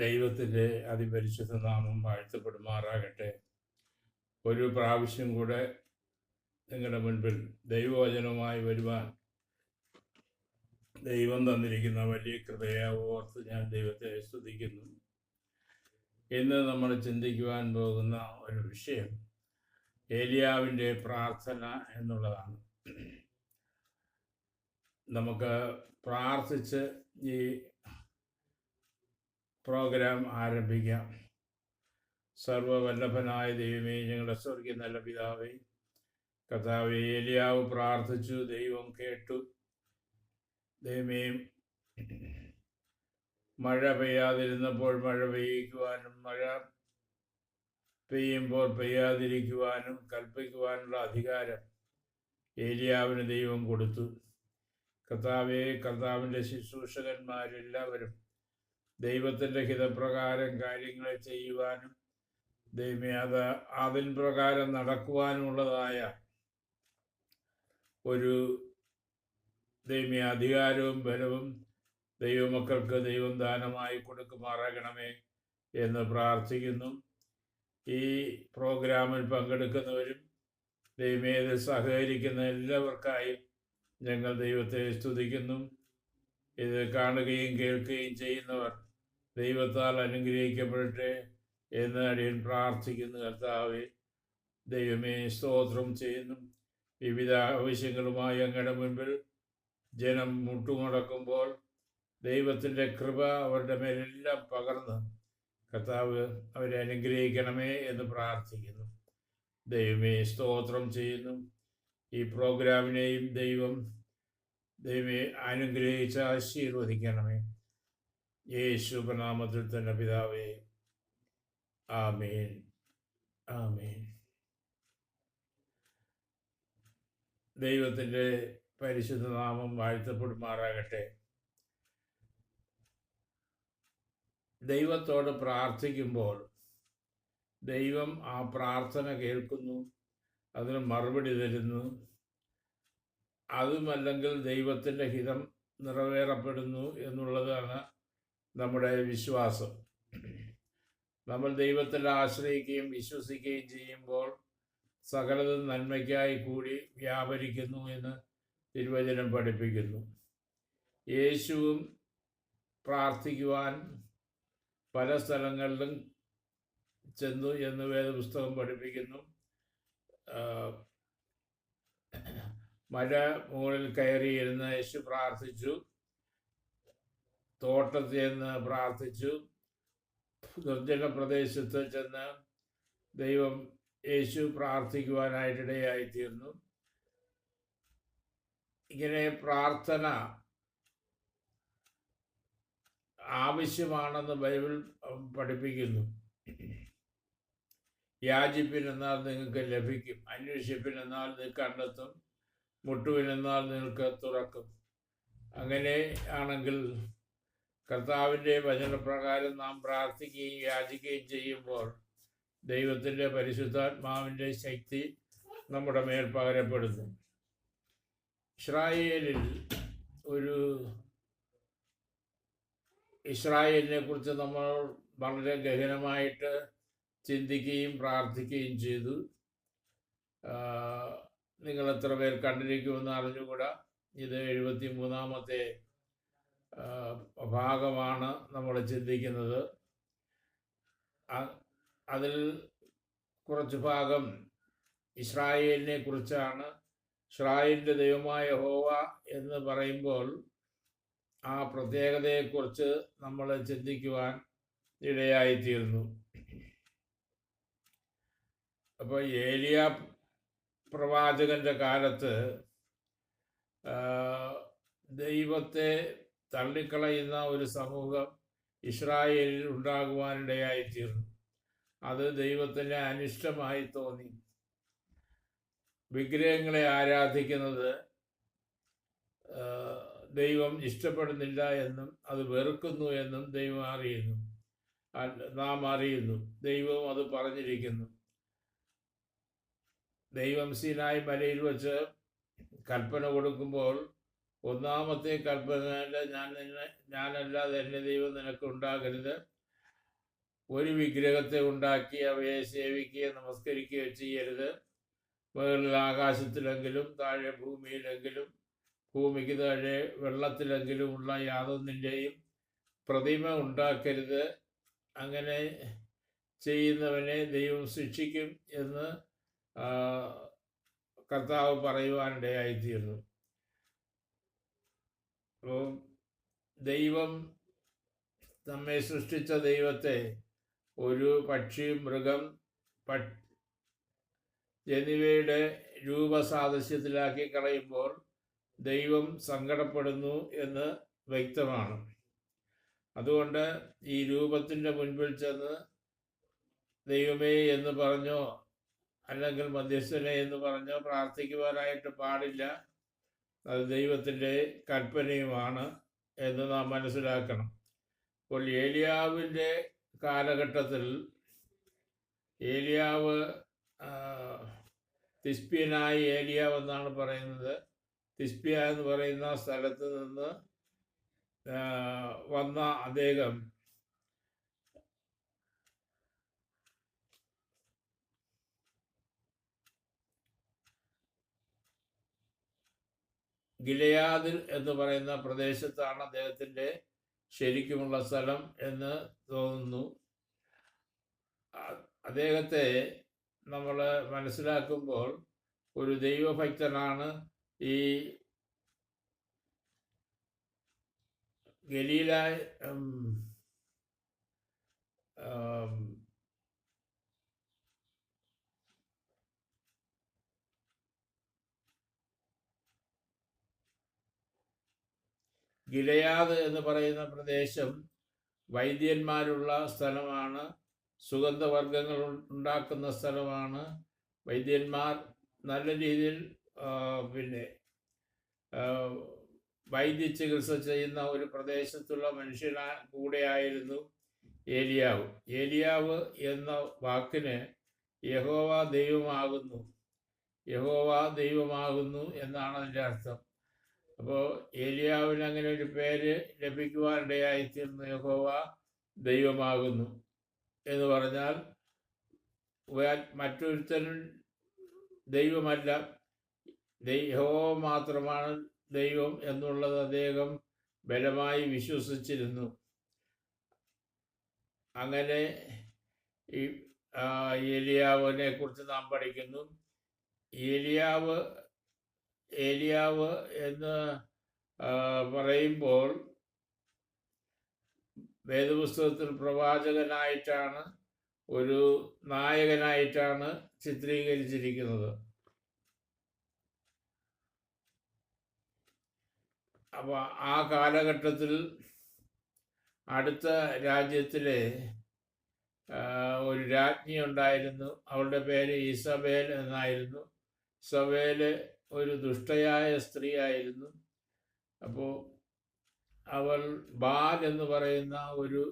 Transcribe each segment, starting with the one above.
ദൈവത്തിൻ്റെ അതിപരിശുദ്ധ നാമം വാഴ്ത്തപ്പെടുമാറാകട്ടെ. ഒരു പ്രാവശ്യം കൂടെ നിങ്ങളുടെ മുൻപിൽ ദൈവവചനവുമായി വരുവാൻ ദൈവം തന്നിരിക്കുന്ന വലിയ കൃപയെ ഓർത്ത് ഞാൻ ദൈവത്തെ സ്തുതിക്കുന്നു. ഇന്ന് നമ്മൾ ചിന്തിക്കുവാൻ പോകുന്ന ഒരു വിഷയം ഏലിയാവിൻ്റെ പ്രാർത്ഥന എന്നുള്ളതാണ്. നമുക്ക് പ്രാർത്ഥിച്ച് ഈ പ്രോഗ്രാം ആരംഭിക്കാം. സർവവല്ലഭനായ ദൈവമേ, ഞങ്ങളുടെ സ്വർഗീയ നല്ല പിതാവേ, കർത്താവേ, ഏലിയാവ് പ്രാർത്ഥിച്ചു, ദൈവം കേട്ടു. ദൈവമേ, മഴ പെയ്യാതിരുന്നപ്പോൾ മഴ പെയ്യിക്കുവാനും മഴ പെയ്യുമ്പോൾ പെയ്യാതിരിക്കുവാനും കൽപ്പിക്കുവാനുള്ള അധികാരം ഏലിയാവിന് ദൈവം കൊടുത്തു. കർത്താവേ, കർത്താവിൻ്റെ ശുശ്രൂഷകന്മാരെല്ലാവരും ദൈവത്തിൻ്റെ ഹിതപ്രകാരം കാര്യങ്ങൾ ചെയ്യുവാനും ദൈവമേ അതിൻ പ്രകാരം നടക്കുവാനുമുള്ളതായ ഒരു ദൈവമേ അധികാരവും ബലവും ദൈവമക്കൾക്ക് ദൈവം ദാനമായി കൊടുക്കുമാറാകണമേ എന്ന് പ്രാർത്ഥിക്കുന്നു. ഈ പ്രോഗ്രാമിൽ പങ്കെടുക്കുന്നവരും ദൈവമേ സഹകരിക്കുന്ന എല്ലാവർക്കായും ഞങ്ങൾ ദൈവത്തെ സ്തുതിക്കുന്നു. ഇത് കാണുകയും കേൾക്കുകയും ചെയ്യുന്നവർ ദൈവത്താൽ അനുഗ്രഹിക്കപ്പെടട്ടെ എന്ന് അടിയൻ പ്രാർത്ഥിക്കുന്നു. കർത്താവേ, ദൈവമേ, സ്തോത്രം ചെയ്യുന്നു. വിവിധ ആവശ്യങ്ങളുമായി അങ്ങയുടെ മുൻപിൽ ജനം മുട്ടുമുടക്കുമ്പോൾ ദൈവത്തിൻ്റെ കൃപ അവരുടെ മേലെല്ലാം പകർന്ന് കർത്താവ് അവരെ അനുഗ്രഹിക്കണമേ എന്ന് പ്രാർത്ഥിക്കുന്നു. ദൈവമേ, സ്തോത്രം ചെയ്യുന്നു. ഈ പ്രോഗ്രാമിനെയും ദൈവമേ അനുഗ്രഹിച്ച് ആശീർവദിക്കണമേ. യേശുനാമത്തിൽ തന്നെ പിതാവേ, ആമേൻ, ആമേൻ. ദൈവത്തിൻ്റെ പരിശുദ്ധ നാമം വാഴ്ത്തപ്പെടുമാറാകട്ടെ. ദൈവത്തോട് പ്രാർത്ഥിക്കുമ്പോൾ ദൈവം ആ പ്രാർത്ഥന കേൾക്കുന്നു, അതിന് മറുപടി തരുന്നു. അതുമല്ലെങ്കിൽ ദൈവത്തിൻ്റെ ഹിതം നിറവേറപ്പെടുന്നു എന്നുള്ളതാണ് നമ്മുടെ വിശ്വാസം. നമ്മൾ ദൈവത്തിൽ ആശ്രയിക്കുകയും വിശ്വസിക്കുകയും ചെയ്യുമ്പോൾ സകലതും നന്മയ്ക്കായി കൂടി വ്യാപരിക്കുന്നു എന്ന് തിരുവചനം പഠിപ്പിക്കുന്നു. യേശുവും പ്രാർത്ഥിക്കുവാൻ പല സ്ഥലങ്ങളിലും ചെന്നു എന്ന് വേദപുസ്തകം പഠിപ്പിക്കുന്നു. മല മുകളിൽ കയറിയിരുന്ന് യേശു പ്രാർത്ഥിച്ചു, തോട്ടത്തിൽ നിന്ന് പ്രാർത്ഥിച്ചു, നിർജ്ജന പ്രദേശത്ത് ചെന്ന് ദൈവം യേശു പ്രാർത്ഥിക്കുവാനായിട്ടിടയായിത്തീർന്നു. ഇങ്ങനെ പ്രാർത്ഥന ആവശ്യമാണെന്ന് ബൈബിൾ പഠിപ്പിക്കുന്നു. യാചിപ്പിനെന്നാൽ നിങ്ങൾക്ക് ലഭിക്കും, അന്വേഷിപ്പിനെന്നാൽ നിങ്ങൾക്ക് കണ്ടെത്തും, മുട്ടുവിനെന്നാൽ നിങ്ങൾക്ക് തുറക്കും. അങ്ങനെ ആണെങ്കിൽ കർത്താവിൻ്റെ വചനപ്രകാരം നാം പ്രാർത്ഥിക്കുകയും യാചിക്കുകയും ചെയ്യുമ്പോൾ ദൈവത്തിൻ്റെ പരിശുദ്ധാത്മാവിൻ്റെ ശക്തി നമ്മുടെ മേൽ പകരപ്പെടുന്നു. ഇസ്രായേലിനെ കുറിച്ച് നമ്മൾ വളരെ ഗഹനമായിട്ട് ചിന്തിക്കുകയും പ്രാർത്ഥിക്കുകയും ചെയ്തു. നിങ്ങൾ എത്ര പേർ കണ്ടിരിക്കുമെന്ന് അറിഞ്ഞുകൂടാ. ഇത് 73-ാമത്തെ ഭാഗമാണ് നമ്മൾ ചിന്തിക്കുന്നത്. അതിൽ കുറച്ച് ഭാഗം ഇസ്രായേലിനെ കുറിച്ചാണ്. ഇസ്രായേലിൻ്റെ ദൈവമായ യഹോവ എന്ന് പറയുമ്പോൾ ആ പ്രത്യേകതയെക്കുറിച്ച് നമ്മൾ ചിന്തിക്കുവാൻ ഇടയായിത്തീർന്നു. അപ്പോൾ ഏലിയ പ്രവാചകന്റെ കാലത്ത് ദൈവത്തെ തള്ളിക്കളയുന്ന ഒരു സമൂഹം ഇസ്രായേലിൽ ഉണ്ടാകുവാനിടയായിത്തീർന്നു. അത് ദൈവത്തിന് അനിഷ്ടമായി തോന്നി. വിഗ്രഹങ്ങളെ ആരാധിക്കുന്നത് ദൈവം ഇഷ്ടപ്പെടുന്നില്ല എന്നും അത് വെറുക്കുന്നു എന്നും നാം അറിയുന്നു. ദൈവം അത് പറഞ്ഞിരിക്കുന്നു. ദൈവം സീനായി മലയിൽ വച്ച് കൽപ്പന കൊടുക്കുമ്പോൾ ഒന്നാമത്തെ കൽപ്പന, ഞാനല്ലാതെ എൻ്റെ ദൈവം നിനക്ക് ഉണ്ടാകരുത്, ഒരു വിഗ്രഹത്തെ ഉണ്ടാക്കി അവയെ സേവിക്കുകയോ നമസ്കരിക്കുകയോ ചെയ്യരുത്. മുകളിൽ ആകാശത്തിലെങ്കിലും താഴെ ഭൂമിയിലെങ്കിലും ഭൂമിക്ക് താഴെ വെള്ളത്തിലെങ്കിലും ഉള്ള യാതൊന്നിൻ്റെയും പ്രതിമ ഉണ്ടാക്കരുത്. അങ്ങനെ ചെയ്യുന്നവനെ ദൈവം ശിക്ഷിക്കും എന്ന് കർത്താവ് പറയുവാനിടയായിത്തീർന്നു. അപ്പോൾ ദൈവം നമ്മെ സൃഷ്ടിച്ച ദൈവത്തെ ഒരു പക്ഷി, മൃഗം, എന്നിവയുടെ രൂപസാദൃശ്യത്തിലാക്കി കളയുമ്പോൾ ദൈവം സങ്കടപ്പെടുന്നു എന്ന് വ്യക്തമാണ്. അതുകൊണ്ട് ഈ രൂപത്തിൻ്റെ മുൻപിൽ ചെന്ന് ദൈവമേ എന്ന് പറഞ്ഞോ അല്ലെങ്കിൽ മധ്യസ്ഥനെ എന്ന് പറഞ്ഞോ പ്രാർത്ഥിക്കുവാനായിട്ട് പാടില്ല. അത് ദൈവത്തിൻ്റെ കൽപ്പനയുമാണ് എന്ന് നാം മനസ്സിലാക്കണം. അപ്പോൾ ഏലിയാവിൻ്റെ കാലഘട്ടത്തിൽ ഏലിയാവ് തിസ്പ്യനായി ഏലിയാവ് എന്നാണ് പറയുന്നത്. തിസ്പ്യ എന്ന് പറയുന്ന സ്ഥലത്ത് നിന്ന് വന്ന അദ്ദേഹം ഗിലെയാദിൽ എന്ന് പറയുന്ന പ്രദേശത്താണ് അദ്ദേഹത്തിൻ്റെ ശരിക്കുമുള്ള സ്ഥലം എന്ന് തോന്നുന്നു. അദ്ദേഹത്തെ നമ്മൾ മനസ്സിലാക്കുമ്പോൾ ഒരു ദൈവഭക്തനാണ്. ഈ ഗലീല ഗിലെയാദ് എന്ന് പറയുന്ന പ്രദേശം വൈദ്യന്മാരുള്ള സ്ഥലമാണ്. സുഗന്ധവർഗ്ഗങ്ങൾ ഉണ്ടാക്കുന്ന സ്ഥലമാണ്. വൈദ്യന്മാർ നല്ല രീതിയിൽ വൈദ്യ ചികിത്സ ചെയ്യുന്ന ഒരു പ്രദേശത്തുള്ള മനുഷ്യനാ കൂടെയായിരുന്നു ഏലിയാവ്. ഏലിയാവ് എന്ന വാക്കിന് യഹോവ ദൈവമാകുന്നു, യഹോവ ദൈവമാകുന്നു എന്നാണ് അതിൻ്റെ അർത്ഥം. അപ്പോൾ ഏലിയാവിന് അങ്ങനെ ഒരു പേര് ലഭിക്കുവാനിടയായിത്തീർന്നു. യഹോവ ദൈവമാകുന്നു എന്ന് പറഞ്ഞാൽ മറ്റൊരുത്തനും ദൈവമല്ല, യഹോവ മാത്രമാണ് ദൈവം എന്നുള്ളത് അദ്ദേഹം ബലമായി വിശ്വസിച്ചിരുന്നു. അങ്ങനെ ഈ ഏലിയാവിനെ കുറിച്ച് നാം പഠിക്കുന്നു. ഏലിയാവ് എന്ന് പറയുമ്പോൾ വേദപുസ്തകത്തിൽ പ്രവാചകനായിട്ടാണ്, ഒരു നായകനായിട്ടാണ് ചിത്രീകരിച്ചിരിക്കുന്നത്. അപ്പോൾ ആ കാലഘട്ടത്തിൽ അടുത്ത രാജ്യത്തിലെ ഒരു രാജ്ഞി ഉണ്ടായിരുന്നു. അവളുടെ പേര് ഇസബേൽ എന്നായിരുന്നു. ഇസബേൽ ഒരു ദുഷ്ടയായ സ്ത്രീ ആയിരുന്നു. അപ്പോൾ അവൾ ബാൽ എന്ന് പറയുന്ന ഒരു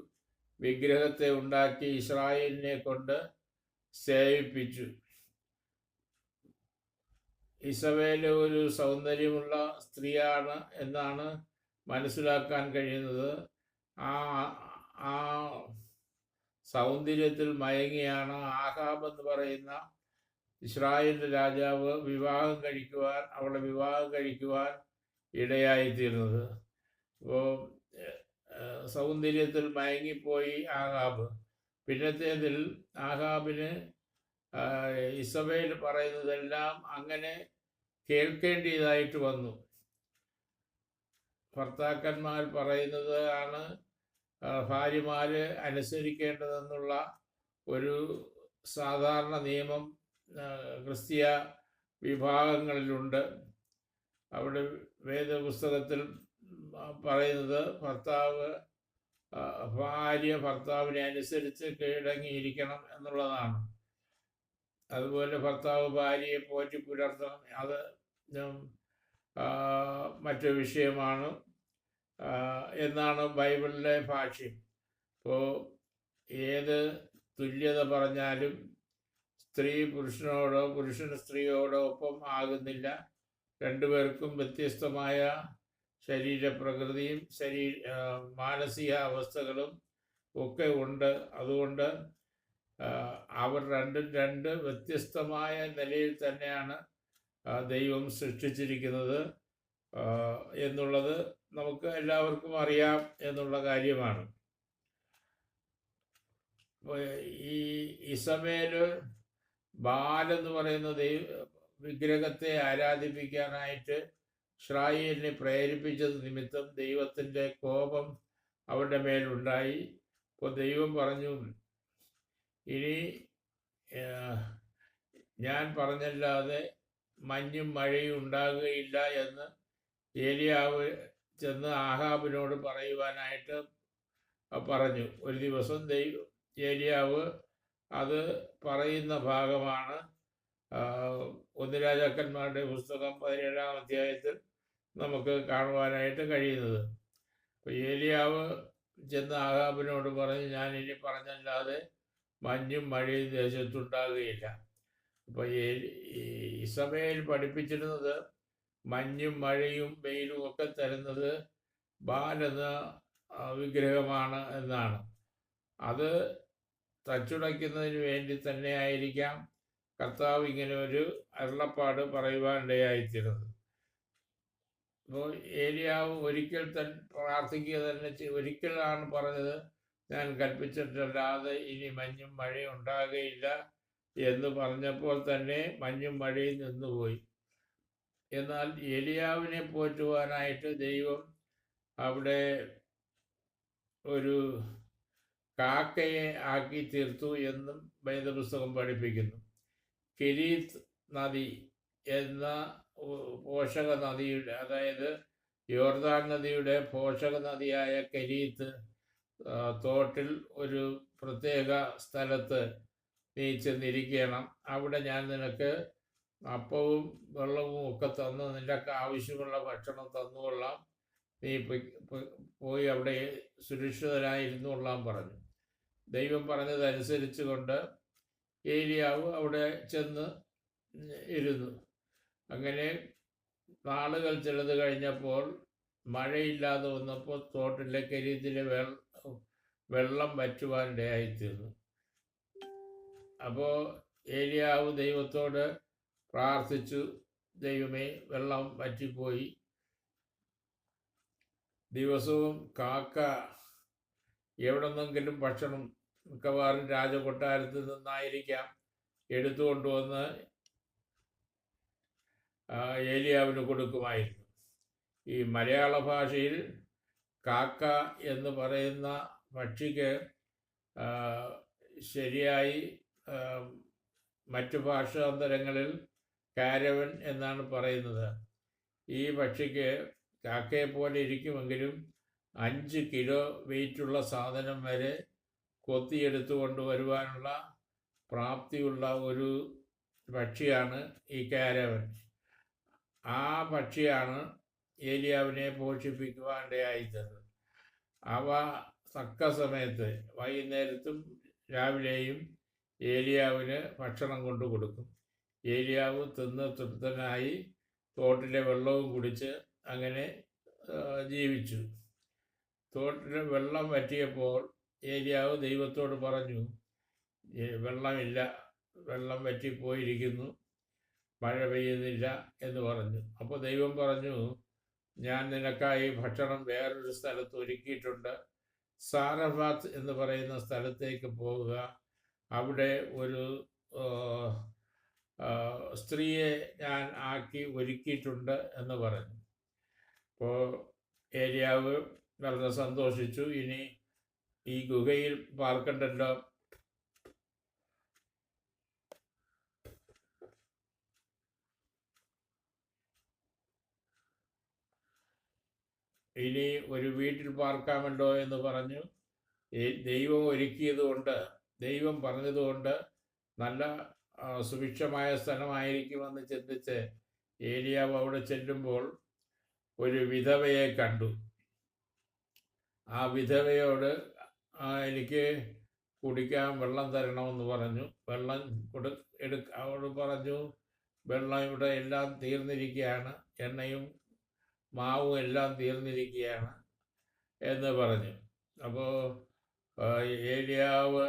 വിഗ്രഹത്തെ ഉണ്ടാക്കി ഇസ്രായേലിനെ കൊണ്ട് സേവിപ്പിച്ചു. ഇസബേല് ഒരു സൗന്ദര്യമുള്ള സ്ത്രീയാണ് എന്നാണ് മനസ്സിലാക്കാൻ കഴിയുന്നത്. ആ സൗന്ദര്യത്തിൽ മയങ്ങിയാണ് ആഹാബ് എന്ന് പറയുന്ന ഇസ്രായേലിൻ്റെ രാജാവ് അവളെ വിവാഹം കഴിക്കുവാൻ ഇടയായിത്തീരുന്നത്. അപ്പോൾ സൗന്ദര്യത്തിൽ മയങ്ങിപ്പോയി ആഹാബ്. പിന്നത്തേതിൽ ആഹാബിന് ഇസബേൽ പറയുന്നതെല്ലാം അങ്ങനെ കേൾക്കേണ്ടതായിട്ട് വന്നു. ഭർത്താക്കന്മാർ പറയുന്നത് ആണ് ഭാര്യമാർ അനുസരിക്കേണ്ടതെന്നുള്ള ഒരു സാധാരണ നിയമം ക്രിസ്തീയ വിഭാഗങ്ങളിലുണ്ട്. അവിടെ വേദപുസ്തകത്തിൽ പറയുന്നത് ഭാര്യ ഭർത്താവിനെ അനുസരിച്ച് കീഴടങ്ങിയിരിക്കണം എന്നുള്ളതാണ്. അതുപോലെ ഭർത്താവ് ഭാര്യയെ പോറ്റി പുലർത്തണം, അത് മറ്റൊരു വിഷയമാണ് എന്നാണ് ബൈബിളിലെ ഭാഷ്യം. അപ്പോൾ ഏത് തുല്യത പറഞ്ഞാലും സ്ത്രീ പുരുഷനോടോ പുരുഷൻ സ്ത്രീയോടോ ഒപ്പം ആകുന്നില്ല. രണ്ടുപേർക്കും വ്യത്യസ്തമായ ശരീരപ്രകൃതിയും മാനസിക അവസ്ഥകളും ഒക്കെ ഉണ്ട്. അതുകൊണ്ട് അവർ രണ്ടും രണ്ട് വ്യത്യസ്തമായ നിലയിൽ തന്നെയാണ് ദൈവം സൃഷ്ടിച്ചിരിക്കുന്നത് എന്നുള്ളത് നമുക്ക് എല്ലാവർക്കും അറിയാം എന്നുള്ള കാര്യമാണ്. ഈ ഇസമേല് ബാലെന്ന് പറയുന്ന വിഗ്രഹത്തെ ആരാധിപ്പിക്കാനായിട്ട് ഇസ്രായേലിനെ പ്രേരിപ്പിച്ചത് നിമിത്തം ദൈവത്തിൻ്റെ കോപം അവരുടെ മേലുണ്ടായി. അപ്പോൾ ദൈവം പറഞ്ഞു, ഇനി ഞാൻ പറഞ്ഞല്ലാതെ മഞ്ഞും മഴയും ഉണ്ടാകുകയില്ല എന്ന് ഏലിയാവ് ചെന്ന് ആഹാബിനോട് പറയുവാനായിട്ട് പറഞ്ഞു. ഒരു ദിവസം ഏലിയാവ് അത് പറയുന്ന ഭാഗമാണ് 1 രാജാക്കന്മാരുടെ പുസ്തകം 17-ാം അധ്യായത്തിൽ നമുക്ക് കാണുവാനായിട്ട് കഴിയുന്നത്. അപ്പോൾ ഏലിയാവ് ചെന്ന് ആഹാബിനോട് പറഞ്ഞു, ഞാൻ ഇനി പറഞ്ഞല്ലാതെ മഞ്ഞും മഴയും ദേശത്തുണ്ടാകുകയില്ല. അപ്പോൾ ഇസമേൽ പഠിപ്പിച്ചിരുന്നത് മഞ്ഞും മഴയും വെയിലും ഒക്കെ തരുന്നത് ബാൽ എന്ന വിഗ്രഹമാണ് എന്നാണ്. അത് തച്ചുടയ്ക്കുന്നതിന് വേണ്ടി തന്നെ ആയിരിക്കാം കർത്താവ് ഇങ്ങനെ ഒരു അരുളപ്പാട് പറയുവാനിടയായിത്തീരുന്നത്. അപ്പോൾ ഏലിയാവ് ഒരിക്കൽ പ്രാർത്ഥിക്കുക തന്നെ ഒരിക്കലാണ് പറഞ്ഞത്, ഞാൻ കൽപ്പിച്ചിട്ടല്ലാതെ ഇനി മഞ്ഞും മഴയും ഉണ്ടാകുകയില്ല എന്ന് പറഞ്ഞപ്പോൾ തന്നെ മഞ്ഞും മഴയും നിന്നുപോയി. എന്നാൽ ഏലിയാവിനെ പോറ്റുവാനായിട്ട് ദൈവം അവിടെ ഒരു കാക്കയെ ആക്കി തീർത്തു എന്നും വേദപുസ്തകം പഠിപ്പിക്കുന്നു. കെരീത്ത് നദി എന്ന പോഷക നദിയുടെ, അതായത് യോർദാൻ നദിയുടെ പോഷക നദിയായ കെരീത്ത് തോട്ടിൽ ഒരു പ്രത്യേക സ്ഥലത്ത് നീ ചെന്നിരിക്കണം. അവിടെ ഞാൻ നിനക്ക് അപ്പവും വെള്ളവും ഒക്കെ തന്ന് നിൻ്റെ ആവശ്യമുള്ള ഭക്ഷണം തന്നുകൊള്ളാം. നീ പോയി അവിടെ സുരക്ഷിതരായിരുന്നു കൊള്ളാൻ പറഞ്ഞു. ദൈവം പറഞ്ഞതനുസരിച്ച് കൊണ്ട് ഏലിയാവ് അവിടെ ചെന്ന് ഇരുന്നു. അങ്ങനെ നാളുകൾ ചിലത് കഴിഞ്ഞപ്പോൾ മഴയില്ലാതെ വന്നപ്പോൾ തോട്ടിലെ കെരീത്തിലെ വെള്ളം വറ്റുവാനിടയായിത്തീർന്നു. അപ്പോൾ ഏലിയാവ് ദൈവത്തോട് പ്രാർത്ഥിച്ചു, ദൈവമേ, വെള്ളം വറ്റിപ്പോയി. ദിവസവും കാക്ക എവിടെ നിന്നെങ്കിലും ഭക്ഷണം, മിക്കവാറും രാജകൊട്ടാരത്തിൽ നിന്നായിരിക്കാം, എടുത്തുകൊണ്ടുവന്ന് ഏലിയാവിന് കൊടുക്കുമായിരുന്നു. ഈ മലയാള ഭാഷയിൽ കാക്ക എന്ന് പറയുന്ന പക്ഷിക്ക് ശരിയായി മറ്റു ഭാഷാന്തരങ്ങളിൽ കാരവൻ എന്നാണ് പറയുന്നത്. ഈ പക്ഷിക്ക് കാക്കയെ പോലെ ഇരിക്കുമെങ്കിലും 5 കിലോ വെയിറ്റുള്ള സാധനം വരെ കൊത്തിയെടുത്തു കൊണ്ടുവരുവാനുള്ള പ്രാപ്തിയുള്ള ഒരു പക്ഷിയാണ് ഈ കാരവൻ. ആ പക്ഷിയാണ് ഏലിയാവിനെ പോഷിപ്പിക്കുവാനിടയായിത്തീർന്നത്. അവ തക്ക സമയത്ത് വൈകുന്നേരത്തും രാവിലെയും ഏലിയാവിന് ഭക്ഷണം കൊണ്ടു കൊടുക്കും. ഏലിയാവ് തിന്ന് തൃപ്തനായി തോട്ടിലെ വെള്ളവും കുടിച്ച് അങ്ങനെ ജീവിച്ചു. തോട്ടിലെ വെള്ളം വറ്റിയപ്പോൾ ഏലിയാവ് ദൈവത്തോട് പറഞ്ഞു, വെള്ളമില്ല, വെള്ളം വറ്റിപ്പോയിരിക്കുന്നു, മഴ പെയ്യുന്നില്ല എന്ന് പറഞ്ഞു. അപ്പോൾ ദൈവം പറഞ്ഞു, ഞാൻ നിനക്കായി ഭക്ഷണം വേറൊരു സ്ഥലത്ത് ഒരുക്കിയിട്ടുണ്ട്. സാരഫാത്ത് എന്ന് പറയുന്ന സ്ഥലത്തേക്ക് പോവുക, അവിടെ ഒരു സ്ത്രീയെ ഞാൻ ആക്കി ഒരുക്കിയിട്ടുണ്ട് എന്ന് പറഞ്ഞു. അപ്പോൾ ഏലിയാവ് വളരെ സന്തോഷിച്ചു. ഇനി ഈ ഗുഹയിൽ പാർക്കണ്ടല്ലോ, ഇനി ഒരു വീട്ടിൽ പാർക്കാമല്ലോ എന്ന് പറഞ്ഞു. ദൈവം ഒരുക്കിയതുകൊണ്ട്, ദൈവം പറഞ്ഞതുകൊണ്ട് നല്ല സുഭിക്ഷമായ സ്ഥലമായിരിക്കുമെന്ന് ചിന്തിച്ച് ഏലിയാവ് അവിടെ ചെല്ലുമ്പോൾ ഒരു വിധവയെ കണ്ടു. ആ വിധവയോട് എനിക്ക് കുടിക്കാൻ വെള്ളം തരണമെന്ന് പറഞ്ഞു. വെള്ളം അവൾ പറഞ്ഞു, വെള്ളം ഇവിടെ എല്ലാം തീർന്നിരിക്കുകയാണ്, എണ്ണയും മാവും എല്ലാം തീർന്നിരിക്കുകയാണ് എന്ന് പറഞ്ഞു. അപ്പോൾ ഏലിയാവ്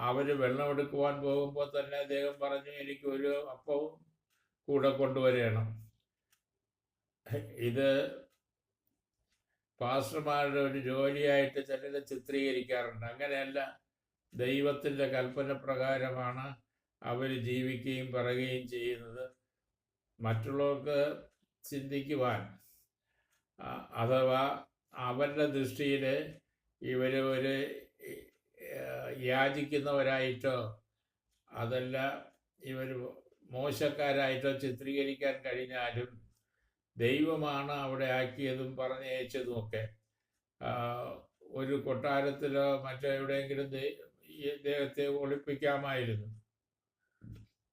അവർ വെള്ളമെടുക്കുവാൻ പോകുമ്പോൾ തന്നെ അദ്ദേഹം പറഞ്ഞു, എനിക്ക് ഒരു അപ്പവും കൂടെ കൊണ്ടുവരണം. ഇത് പാസ്റ്റർമാരുടെ ഒരു ജോലിയായിട്ട് ചിലർ ചിത്രീകരിക്കാറുണ്ട്. അങ്ങനെയല്ല, ദൈവത്തിൻ്റെ കൽപ്പന പ്രകാരമാണ് അവർ ജീവിക്കുകയും പറയുകയും ചെയ്യുന്നത്. മറ്റുള്ളവർക്ക് ചിന്തിക്കുവാൻ, അഥവാ അവരുടെ ദൃഷ്ടിയിൽ ഇവർ ഒരു യാചിക്കുന്നവരായിട്ടോ അതല്ല ഇവർ മോശക്കാരായിട്ടോ ചിത്രീകരിക്കാൻ കഴിഞ്ഞാലും ദൈവമാണ് അവിടെ ആക്കിയതും പറഞ്ഞയച്ചതുമൊക്കെ. ഒരു കൊട്ടാരത്തിലോ മറ്റെവിടെയെങ്കിലും ഇദ്ദേഹത്തെ ഒളിപ്പിക്കാമായിരുന്നു.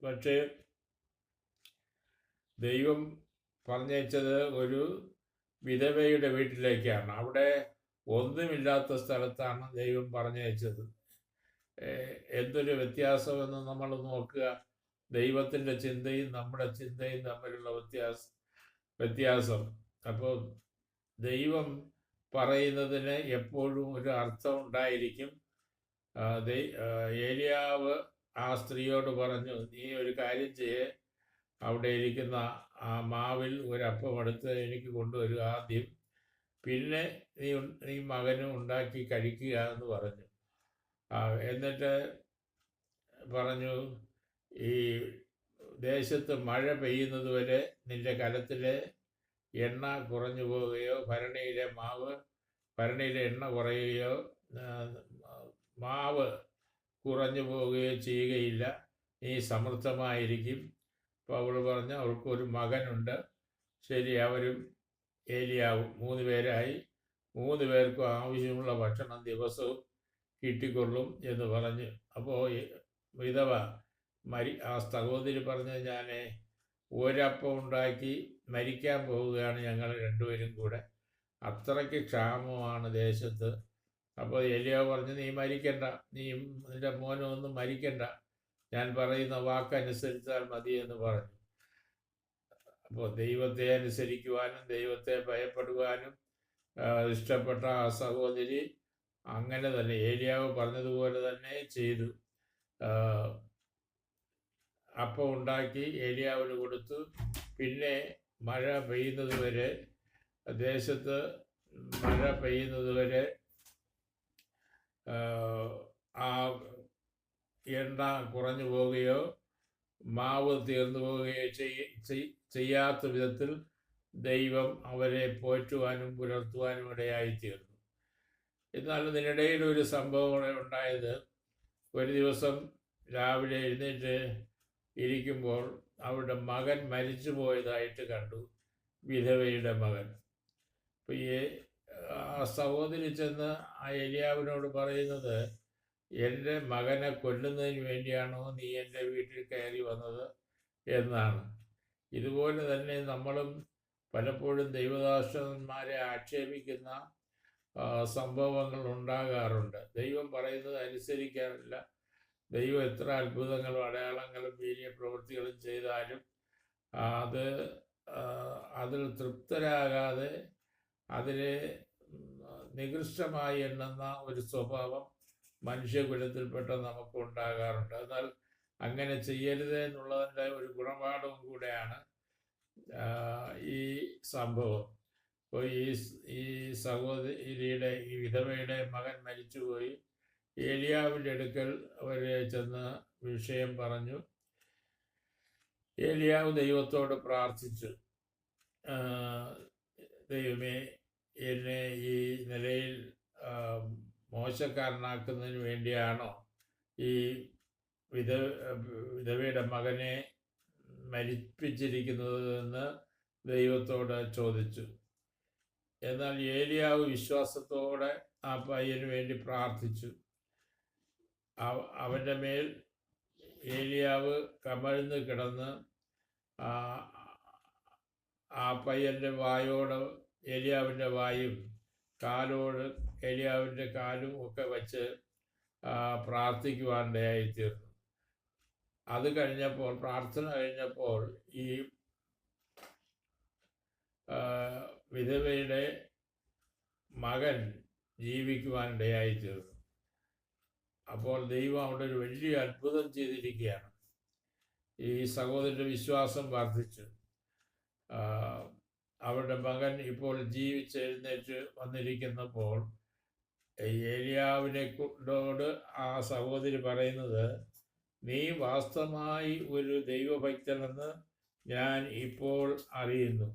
പക്ഷേ ദൈവം പറഞ്ഞയച്ചത് ഒരു വിധവയുടെ വീട്ടിലേക്കാണ്. അവിടെ ഒന്നുമില്ലാത്ത സ്ഥലത്താണ് ദൈവം പറഞ്ഞയച്ചത്. എന്തൊരു വ്യത്യാസമെന്ന് നമ്മൾ നോക്കുക. ദൈവത്തിൻ്റെ ചിന്തയും നമ്മുടെ ചിന്തയും തമ്മിലുള്ള വ്യത്യാസം. അപ്പോൾ ദൈവം പറയുന്നതിന് എപ്പോഴും ഒരു അർത്ഥം ഉണ്ടായിരിക്കും. ഏലിയാവ് ആ സ്ത്രീയോട് പറഞ്ഞു, നീ ഒരു കാര്യം ചെയ്യേ, അവിടെ ഇരിക്കുന്ന ആ മാവിൽ ഒരപ്പം എടുത്ത് എനിക്ക് കൊണ്ടുവരിക ആദ്യം, പിന്നെ നീ മകനും ഉണ്ടാക്കി കഴിക്കുക എന്ന് പറഞ്ഞു. എന്നിട്ട് പറഞ്ഞു, ഈ ദേശത്ത് മഴ പെയ്യുന്നത് വരെ നിന്റെ കലത്തിലെ എണ്ണ കുറഞ്ഞു പോവുകയോ ഭരണിയിലെ എണ്ണ കുറയുകയോ മാവ് കുറഞ്ഞു പോവുകയോ ചെയ്യുകയില്ല, നീ സമൃദ്ധമായിരിക്കും. അപ്പോൾ അവൾ പറഞ്ഞു, അവൾക്കൊരു മകനുണ്ട്. ശരി, അവരും ഏലിയാവും 3 പേരായി. 3 പേർക്കും ആവശ്യമുള്ള ഭക്ഷണം ദിവസവും കിട്ടിക്കൊള്ളും എന്ന് പറഞ്ഞു. അപ്പോൾ വിധവ ആ സഹോദരി പറഞ്ഞ്, ഞാൻ ഒരപ്പം ഉണ്ടാക്കി മരിക്കാൻ പോവുകയാണ് ഞങ്ങൾ 2 പേരും കൂടെ, അത്രയ്ക്ക് ക്ഷാമമാണ് ദേശത്ത്. അപ്പോൾ ഏലിയാവ് പറഞ്ഞു, നീ മരിക്കണ്ട, നിന്റെ മോനൊന്നും മരിക്കണ്ട, ഞാൻ പറയുന്ന വാക്കനുസരിച്ചാൽ മതി എന്ന് പറഞ്ഞു. അപ്പോൾ ദൈവത്തെ അനുസരിക്കുവാനും ദൈവത്തെ ഭയപ്പെടുവാനും ഇഷ്ടപ്പെട്ട ആ സഹോദരി അങ്ങനെ തന്നെ ഏലിയാവ് പറഞ്ഞതുപോലെ തന്നെ ചെയ്തു. അപ്പം ഉണ്ടാക്കി ഏലിയാവിന് കൊടുത്തു. പിന്നെ മഴ പെയ്യുന്നത് വരെ, ദേശത്ത് മഴ പെയ്യുന്നത് വരെ ആ എണ്ണ കുറഞ്ഞു പോവുകയോ മാവ് തീർന്നു പോവുകയോ ചെയ്യാത്ത വിധത്തിൽ ദൈവം അവരെ പോറ്റുവാനും പുലർത്തുവാനും ഇടയായിത്തീർന്നു. എന്നാൽ ഇതിനിടയിൽ ഒരു സംഭവം ഉണ്ടായത്, ഒരു ദിവസം രാവിലെ എഴുന്നേറ്റ് ഇരിക്കുമ്പോൾ അവരുടെ മകൻ മരിച്ചു പോയതായിട്ട് കണ്ടു, വിധവയുടെ മകൻ. അപ്പോൾ ആ സഹോദരി ചെന്ന് ആ ഏലിയാവിനോട് പറയുന്നത്, എൻ്റെ മകനെ കൊല്ലുന്നതിന് വേണ്ടിയാണോ നീ എൻ്റെ വീട്ടിൽ കയറി വന്നത് എന്നാണ്. ഇതുപോലെ തന്നെ നമ്മളും പലപ്പോഴും ദൈവദാസന്മാരെ ആക്ഷേപിക്കുന്ന സംഭവങ്ങൾ ഉണ്ടാകാറുണ്ട്. ദൈവം പറയുന്നത് അനുസരിക്കാറില്ല. ദൈവം എത്ര അത്ഭുതങ്ങളും അടയാളങ്ങളും വീര്യ പ്രവൃത്തികളും ചെയ്താലും അതിൽ തൃപ്തരാകാതെ അതിനെ നികൃഷ്ടമായി എണ്ണുന്ന ഒരു സ്വഭാവം മനുഷ്യകുലത്തിൽപ്പെട്ട നമുക്ക് ഉണ്ടാകാറുണ്ട്. എന്നാൽ അങ്ങനെ ചെയ്യരുത് എന്നുള്ളതിൻ്റെ ഒരു ഗുണപാഠവും കൂടെയാണ് ഈ സംഭവം. അപ്പോൾ ഈ സഹോദരിയുടെ, ഈ വിധവയുടെ മകൻ മരിച്ചുപോയി. ഏലിയാവിൻ്റെ അടുക്കൽ അവർ ചെന്ന് വിഷയം പറഞ്ഞു. ഏലിയാവ് ദൈവത്തോട് പ്രാർത്ഥിച്ചു, ദൈവമേ, എന്നെ ഈ നിലയിൽ മോശക്കാരനാക്കുന്നതിന് വേണ്ടിയാണോ ഈ വിധവയുടെ മകനെ മരിപ്പിച്ചിരിക്കുന്നതെന്ന് ദൈവത്തോട് ചോദിച്ചു. എന്നാൽ ഏലിയാവ് വിശ്വാസത്തോടെ ആ പയ്യന് വേണ്ടി പ്രാർത്ഥിച്ചു. അവൻ്റെ മേൽ ഏലിയാവ് കമഴ്ന്ന് കിടന്ന് ആ പയ്യൻ്റെ വായോട് ഏലിയാവിൻ്റെ വായും കാലോട് ഏലിയാവിൻ്റെ കാലും ഒക്കെ വച്ച് പ്രാർത്ഥിക്കുവാനിടയായിത്തീർന്നു. അത് കഴിഞ്ഞപ്പോൾ, പ്രാർത്ഥന കഴിഞ്ഞപ്പോൾ, ഈ വിധവയുടെ മകൻ ജീവിക്കുവാനിടയായിത്തീർന്നു. അപ്പോൾ ദൈവം അവിടെ ഒരു വലിയ അത്ഭുതം ചെയ്തിരിക്കുകയാണ്. ഈ സഹോദരൻ്റെ വിശ്വാസം വർദ്ധിച്ചു. അവരുടെ മകൻ ഇപ്പോൾ ജീവിച്ചെഴുന്നേറ്റ് വന്നിരിക്കുന്നപ്പോൾ ഏലിയാവിനോട് ആ സഹോദരി പറയുന്നത്, നീ വാസ്തവമായി ഒരു ദൈവഭക്തനെന്ന് ഞാൻ ഇപ്പോൾ അറിയുന്നു.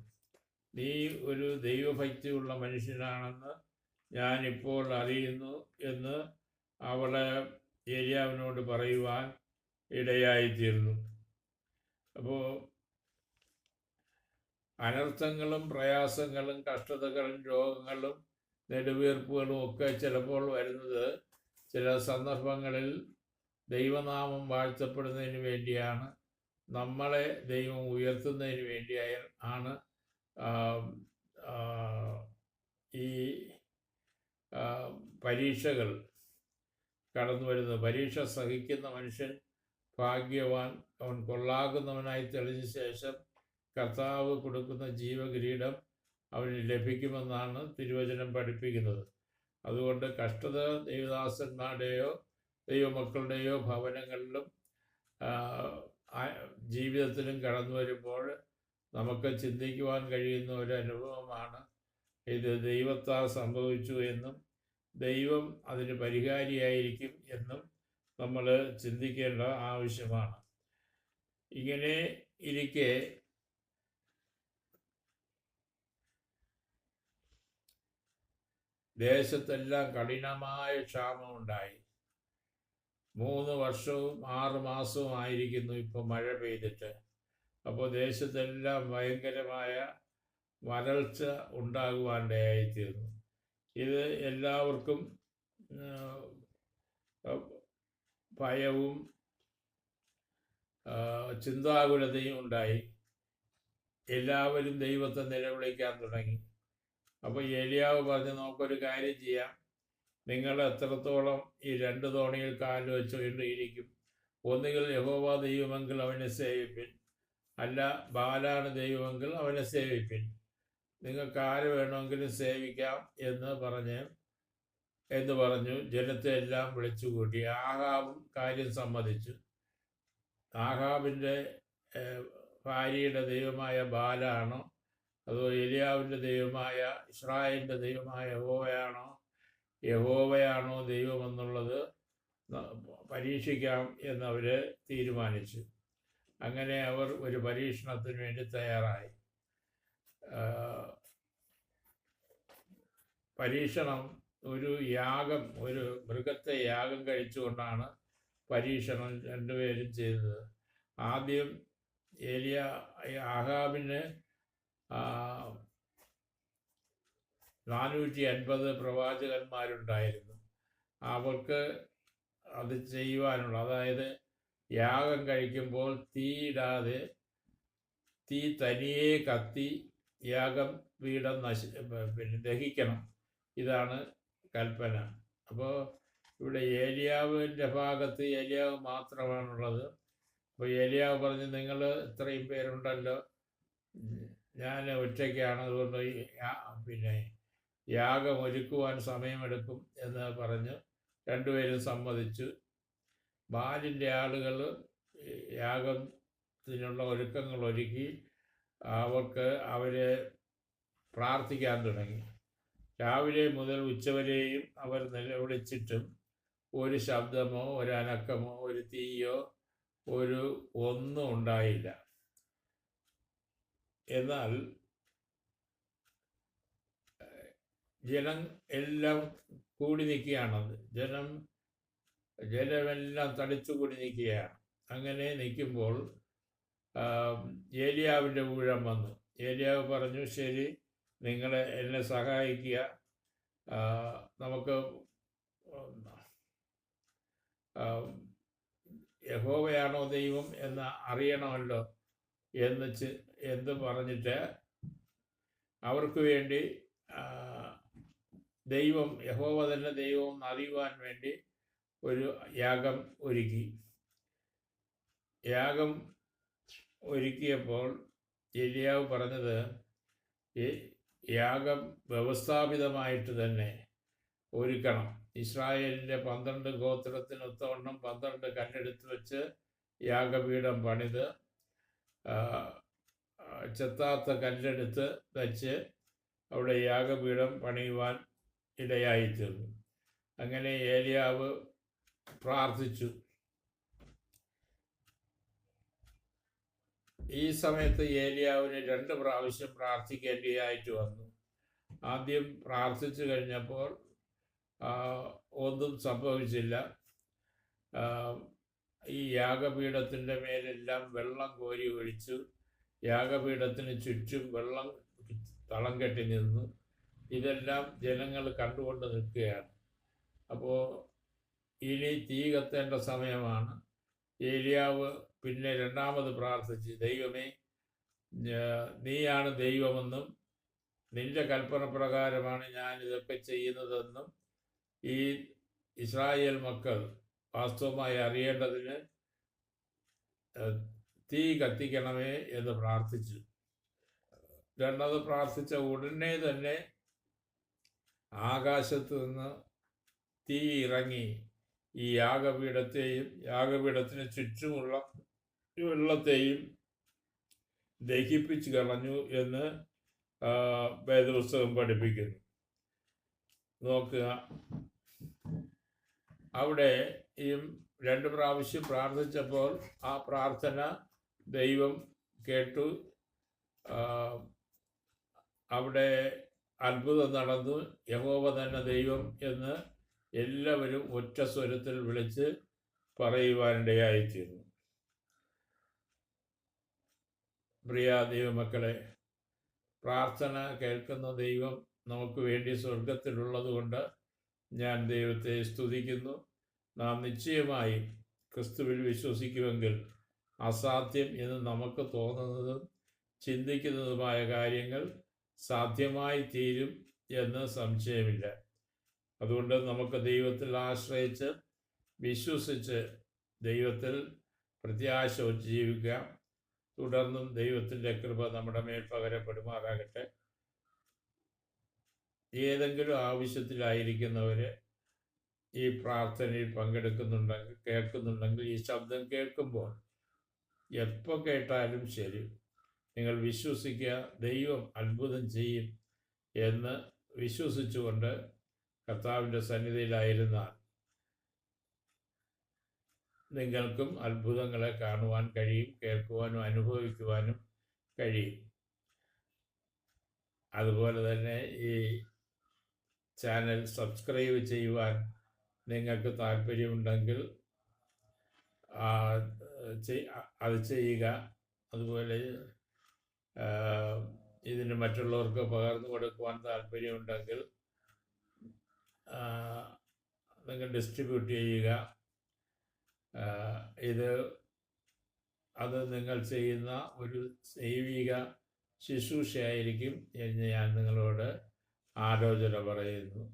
നീ ഒരു ദൈവഭക്തിയുള്ള മനുഷ്യനാണെന്ന് ഞാൻ ഇപ്പോൾ അറിയുന്നു എന്ന് അവളെ ഏലിയാവിനോട് പറയുവാൻ ഇടയായിത്തീർന്നു. അപ്പോൾ അനർത്ഥങ്ങളും പ്രയാസങ്ങളും കഷ്ടതകളും രോഗങ്ങളും നെടുവീർപ്പുകളും ഒക്കെ ചിലപ്പോൾ വരുന്നത് ചില സന്ദർഭങ്ങളിൽ ദൈവനാമം വാഴ്ത്തപ്പെടുന്നതിന് വേണ്ടിയാണ്, നമ്മളെ ദൈവം ഉയർത്തുന്നതിന് വേണ്ടിയാണ് ഈ പരീക്ഷകൾ കടന്നു വരുന്നത്. പരീക്ഷ സഹിക്കുന്ന മനുഷ്യൻ ഭാഗ്യവാൻ, അവൻ കൊള്ളാകുന്നവനായി തെളിഞ്ഞ ശേഷം കർത്താവ് കൊടുക്കുന്ന ജീവകിരീടം അവന് ലഭിക്കുമെന്നാണ് തിരുവചനം പഠിപ്പിക്കുന്നത്. അതുകൊണ്ട് കഷ്ടത ദൈവദാസന്മാരുടെയോ ദൈവമക്കളുടെയോ ഭവനങ്ങളിലും ജീവിതത്തിലും കടന്നു വരുമ്പോൾ നമുക്ക് ചിന്തിക്കുവാൻ കഴിയുന്ന ഒരു അനുഭവമാണ് ഇത് ദൈവത്താൽ സംഭവിച്ചു എന്നും ദൈവം അതിന് പരിഹാരിയായിരിക്കും എന്നും നമ്മൾ ചിന്തിക്കേണ്ട ആവശ്യമാണ്. ഇങ്ങനെ ഇരിക്കെ ദേശത്തെല്ലാം കഠിനമായ ക്ഷാമമുണ്ടായി. 3 വർഷവും 6 മാസവും ആയിരിക്കുന്നു ഇപ്പോൾ മഴ പെയ്തിട്ട്. അപ്പോൾ ദേശത്തെല്ലാം ഭയങ്കരമായ വരൾച്ച ഉണ്ടാകുവാനിടയായിത്തീർന്നു. ഇത് എല്ലാവർക്കും ഭയവും ചിന്താകുലതയും ഉണ്ടായി. എല്ലാവരും ദൈവത്തെ നിലവിളിക്കാൻ തുടങ്ങി. അപ്പോൾ ഏലിയാവ് പറഞ്ഞ്, നമുക്കൊരു കാര്യം ചെയ്യാം, നിങ്ങൾ എത്രത്തോളം ഈ 2 തോണിയിൽ കാല് വെച്ചുകൊണ്ടിരിക്കും? ഒന്നുകിൽ യഹോവ ദൈവമെങ്കിൽ അവനെ സേവിപ്പിൻ, അല്ല ബാലാണ് ദൈവമെങ്കിൽ അവനെ സേവിപ്പിൻ. നിങ്ങൾക്ക് ആര് വേണമെങ്കിലും സേവിക്കാം എന്ന് പറഞ്ഞു ജനത്തെ എല്ലാം വിളിച്ചുകൂട്ടി. ആഹാബും കാര്യം സമ്മതിച്ചു. ആഹാബിൻ്റെ ഭാര്യയുടെ ദൈവമായ ബാലാണോ അതോ ഏലിയാവിൻ്റെ ദൈവമായ ഇസ്രായേലിൻ്റെ ദൈവമായ യഹോവയാണോ ദൈവമെന്നുള്ളത് പരീക്ഷിക്കാം എന്നവർ തീരുമാനിച്ചു. അങ്ങനെ അവർ ഒരു പരീക്ഷണത്തിന് വേണ്ടി തയ്യാറായി. പരീക്ഷണം ഒരു മൃഗത്തെ യാഗം കഴിച്ചുകൊണ്ടാണ് പരീക്ഷണം രണ്ടുപേരും ചെയ്തത്. ആദ്യം ആഹാബിന് 450 പ്രവാചകന്മാരുണ്ടായിരുന്നു. അവർക്ക് അത് ചെയ്യുവാനുള്ള, അതായത് യാഗം കഴിക്കുമ്പോൾ തീയിടാതെ തീ തനിയെ കത്തി യാഗം പീഠം ദഹിക്കണം. ഇതാണ് കൽപ്പന. അപ്പോൾ ഇവിടെ ഏലിയാവിൻ്റെ ഭാഗത്ത് ഏലിയാവ് മാത്രമാണുള്ളത്. അപ്പോൾ ഏലിയാവ് പറഞ്ഞു, നിങ്ങൾ ഇത്രയും പേരുണ്ടല്ലോ, ഞാൻ ഒറ്റയ്ക്കാണ്, അതുകൊണ്ട് യാഗം ഒരുക്കുവാൻ സമയമെടുക്കും എന്ന് പറഞ്ഞ് രണ്ടുപേരും സമ്മതിച്ചു. ബാലിൻ്റെ ആളുകൾ യാഗത്തിനുള്ള ഒരുക്കങ്ങൾ ഒരുക്കി അവരെ പ്രാർത്ഥിക്കാൻ തുടങ്ങി. രാവിലെ മുതൽ ഉച്ചവരെയും അവർ നിലവിളിച്ചിട്ടും ഒരു ശബ്ദമോ ഒരു അനക്കമോ ഒരു തീയോ ഒന്നും ഉണ്ടായില്ല. എന്നാൽ ജനം എല്ലാം കൂടി നിൽക്കുകയാണ്. ജനമെല്ലാം തടിച്ചുകൂടി നിൽക്കുകയാണ്. അങ്ങനെ നിൽക്കുമ്പോൾ ഏലിയാവിൻ്റെ ഊഴം വന്നു. ഏലിയാവ് പറഞ്ഞു, ശരി, നിങ്ങൾ എന്നെ സഹായിക്കുക, നമുക്ക് യഹോവയാണോ ദൈവം എന്ന് അറിയണമല്ലോ എന്ന് പറഞ്ഞിട്ട് അവർക്ക് വേണ്ടി ദൈവം യഹോവ തന്നെ ദൈവം അറിയുവാൻ വേണ്ടി ഒരു യാഗം ഒരുക്കി. യാഗം ഒരുക്കിയപ്പോൾ ഏലിയാവ് പറഞ്ഞത്, യാഗം വ്യവസ്ഥാപിതമായിട്ട് തന്നെ ഒരുക്കണം. ഇസ്രായേലിൻ്റെ 12 ഗോത്രത്തിനൊത്തവണ്ണം 12 കല്ലെടുത്ത് വെച്ച് യാഗപീഠം പണിത് ചെത്താത്ത കല്ലെടുത്ത് വെച്ച് അവിടെ യാഗപീഠം പണിയുവാൻ ഇടയായിത്തീർന്നു. അങ്ങനെ ഏലിയാവ് പ്രാർത്ഥിച്ചു. ഈ സമയത്ത് ഏലിയാവിന് 2 പ്രാവശ്യം പ്രാർത്ഥിക്കേണ്ടിയായിട്ട് വന്നു. ആദ്യം പ്രാർത്ഥിച്ചു കഴിഞ്ഞപ്പോൾ ഒന്നും സംഭവിച്ചില്ല. ഈ യാഗപീഠത്തിൻ്റെ മേലെല്ലാം വെള്ളം കോരി ഒഴിച്ചു. യാഗപീഠത്തിന് ചുറ്റും വെള്ളം തളം കെട്ടി നിന്നു. ഇതെല്ലാം ജനങ്ങൾ കണ്ടുകൊണ്ട് നിൽക്കുകയാണ്. അപ്പോൾ ഇനി തീ കത്തേണ്ട സമയമാണ്. ഏലിയാവ് പിന്നെ 2ാമത് പ്രാർത്ഥിച്ച്, ദൈവമേ, നീയാണ് ദൈവമെന്നും നിന്റെ കൽപ്പന പ്രകാരമാണ് ഞാൻ ഇതൊക്കെ ചെയ്യുന്നതെന്നും ഈ ഇസ്രായേൽ മക്കൾ വാസ്തവമായി അറിയേണ്ടതിന് തീ കത്തിക്കണമേ എന്ന് പ്രാർത്ഥിച്ചു. 2ാമത് പ്രാർത്ഥിച്ച ഉടനെ തന്നെ ആകാശത്ത് നിന്ന് തീ ഇറങ്ങി ഈ യാഗപീഠത്തെയും യാഗപീഠത്തിന് ചുറ്റുമുള്ള വെള്ളത്തെയും ദഹിപ്പിച്ച് കളഞ്ഞു എന്ന് വേദപുസ്തകം പഠിപ്പിക്കുന്നു. നോക്കുക, അവിടെ ഈ 2 പ്രാവശ്യം പ്രാർത്ഥിച്ചപ്പോൾ ആ പ്രാർത്ഥന ദൈവം കേട്ടു. അവിടെ അത്ഭുതം നടന്നു. യഹോവ തന്നെ ദൈവം എന്ന് എല്ലാവരും ഒറ്റ സ്വരത്തിൽ വിളിച്ച് പറയുവാനിടയായിത്തീർന്നു. പ്രിയ ദൈവമക്കളെ, പ്രാർത്ഥന കേൾക്കുന്ന ദൈവം നമുക്ക് വേണ്ടി സ്വർഗത്തിലുള്ളത് കൊണ്ട് ഞാൻ ദൈവത്തെ സ്തുതിക്കുന്നു. നാം നിശ്ചയമായും ക്രിസ്തുവിൽ വിശ്വസിക്കുമെങ്കിൽ അസാധ്യം എന്ന് നമുക്ക് തോന്നുന്നതും ചിന്തിക്കുന്നതുമായ കാര്യങ്ങൾ സാധ്യമായി തീരും എന്ന് സംശയമില്ല. അതുകൊണ്ട് നമുക്ക് ദൈവത്തിൽ ആശ്രയിച്ച് വിശ്വസിച്ച് ദൈവത്തിൽ പ്രത്യാശ വച്ച് ജീവിക്കാം. തുടർന്നും ദൈവത്തിൻ്റെ കൃപ നമ്മുടെ മേൽ പകരപ്പെടുമാറാകട്ടെ. ഏതെങ്കിലും ആവശ്യത്തിലായിരിക്കുന്നവർ ഈ പ്രാർത്ഥനയിൽ പങ്കെടുക്കുന്നുണ്ടെങ്കിൽ, കേൾക്കുന്നുണ്ടെങ്കിൽ, ഈ ശബ്ദം കേൾക്കുമ്പോൾ എപ്പോൾ കേട്ടാലും ശരി, നിങ്ങൾ വിശ്വസിക്കുക, ദൈവം അത്ഭുതം ചെയ്യും എന്ന് വിശ്വസിച്ചുകൊണ്ട് കർത്താവിൻ്റെ സന്നിധിയിലായിരുന്നാൽ നിങ്ങൾക്കും അത്ഭുതങ്ങളെ കാണുവാൻ കഴിയും, കേൾക്കുവാനും അനുഭവിക്കുവാനും കഴിയും. അതുപോലെ തന്നെ ഈ ചാനൽ സബ്സ്ക്രൈബ് ചെയ്യുവാൻ നിങ്ങൾക്ക് താല്പര്യമുണ്ടെങ്കിൽ അത് ചെയ്യുക. അതുപോലെ ഇതിന് മറ്റുള്ളവർക്ക് പകർന്നു കൊടുക്കുവാൻ താല്പര്യമുണ്ടെങ്കിൽ നിങ്ങൾ ഡിസ്ട്രിബ്യൂട്ട് ചെയ്യുക. അത് നിങ്ങൾ ചെയ്യുന്ന ഒരു ദൈവിക ശുശ്രൂഷയായിരിക്കും എന്ന് ഞാൻ നിങ്ങളോട് ആലോചന പറയുന്നു.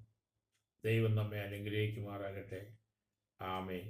ദൈവം നമ്മെ അനുഗ്രഹിക്കുമാറാകട്ടെ. ആമേൻ.